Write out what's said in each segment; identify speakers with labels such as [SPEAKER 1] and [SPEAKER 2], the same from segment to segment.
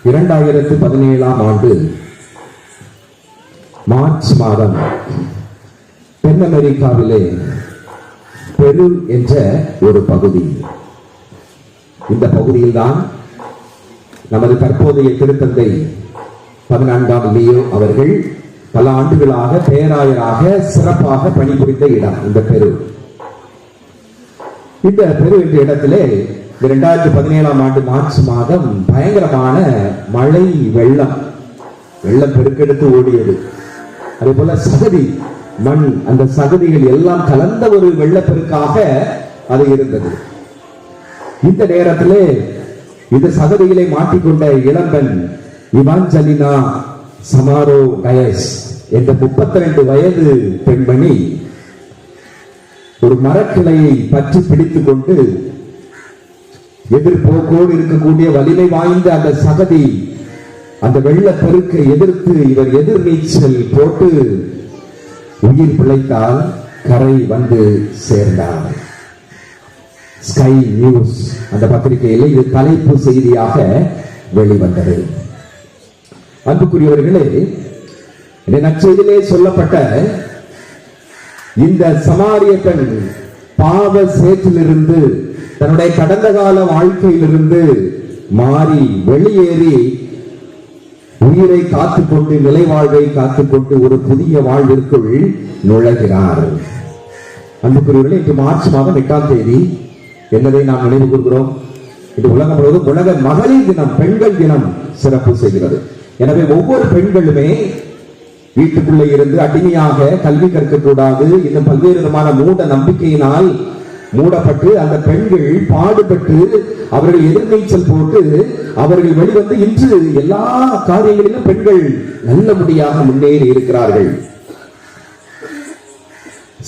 [SPEAKER 1] 2017 March மாதம் தென் அமெரிக்காவிலே பெரு என்ற ஒரு பகுதி. இந்த பகுதியில்தான் நமது தற்போதைய திருத்தந்தை 14ஆம் லியோ அவர்கள் பல ஆண்டுகளாக பேராயராக சிறப்பாக பணிபுரிந்த இடம் இந்த பெரு. இந்த பெரு என்ற இடத்திலே 2017 மார்ச் மாதம் பயங்கரமான மழை வெள்ளம் பெருக்கெடுத்து ஓடியது. அதே போல சகதி மண், அந்த சகதிகள் எல்லாம் கலந்த ஒரு வெள்ளப்பெருக்காக அது இருந்தது. இந்த நேரத்திலே இந்த சகதிகளை மாட்டிக்கொண்ட இளம்பெண் இவாஞ்சலினா சமாரோ டயஸ் என்ற 32 வயது பெண்மணி ஒரு மரக்கிளையை பற்றி பிடித்துக் கொண்டு எதிர்போக்கோடு இருக்கக்கூடிய வலிமை வாய்ந்த அந்த சகதி, அந்த வெள்ளப்பெருக்கை எதிர்த்து இவர் எதிர்நீச்சல் போட்டு உயிர் பிழைத்தால் கரை வந்து சேர்ந்தார். ஸ்கை நியூஸ் அந்த பத்திரிகையில் இது தலைப்பு செய்தியாக வெளிவந்தது. அன்புக்குரியவர்களே, இந்த நற்செய்தியிலே சொல்லப்பட்ட இந்த சமாரிய பெண் பாவ சேற்றிலிருந்து, தன்னுடைய கடந்த கால வாழ்க்கையிலிருந்து மாறி வெளியேறி உயிரை காத்துக்கொண்டு, நிலைவாழ்வை காத்துக்கொண்டு ஒரு புதிய வாழ்விற்குள் நுழைகிறார். அன்புக்குரியவர்களே, இன்று மார்ச் மாதம் 8ஆம் தேதி என்பதை நாம் நினைவு கூறுகிறோம். இது உலகம் முழுவதும் உலக மகளிர் தினம், பெண்கள் தினம் சிறப்பு செய்கிறது. எனவே ஒவ்வொரு பெண்களுமே வீட்டுக்குள்ளே இருந்து அடிமையாக கல்வி கற்கக்கூடாது, இன்னும் பல்வேறு விதமான மூட நம்பிக்கையினால் மூடப்பட்டு அந்த பெண்கள் பாடுபட்டு அவர்கள் எதிர்நீச்சல் போட்டு அவர்கள் வெளிவந்து இன்று எல்லா காரியங்களிலும் பெண்கள் நல்லபடியாக முன்னேறி இருக்கிறார்கள்.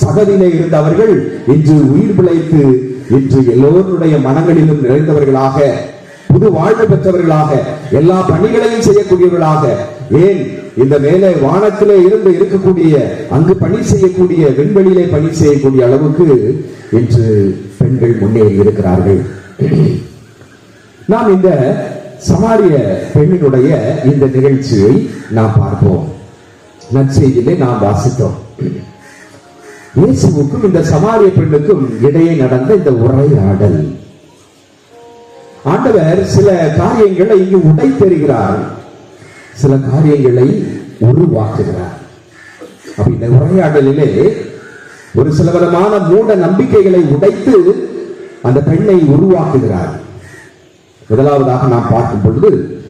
[SPEAKER 1] சகதியிலே இருந்த அவர்கள் இன்று உயிர் பிழைத்து இன்று எல்லோருடைய மனங்களிலும் நிறைந்தவர்களாக, புது வாழ்வு பெற்றவர்களாக, எல்லா பணிகளையும் செய்யக்கூடியவர்களாக, ஏன் இந்த மேலே வானத்திலே இருந்து இருக்கக்கூடிய, அங்கு பணி செய்யக்கூடிய, விண்வெளியிலே பணி செய்யக்கூடிய அளவுக்கு இன்று பெண்கள் முன்னேறி இருக்கிறார்கள். நாம் இந்த சமாரிய பெண்ணினுடைய இந்த நிகழ்ச்சியை நாம் பார்ப்போம். நற்செய்தியிலே நாம் வாசித்தோம். இயேசுவுக்கும் இந்த சமாரிய பெண்ணுக்கும் இடையே நடந்த இந்த உரையாடல், ஆண்டவர் சில காரியங்களை இங்கு உடைத்தெறுகிறார், சில காரியங்களை உருவாக்குகிறார். இந்த உரையாடலிலே ஒரு சில விதமான மூட நம்பிக்கைகளை உடைத்து அந்த பெண்ணை உருவாக்குகிறார். முதலாவதாக நாம் பார்க்கும் பொழுது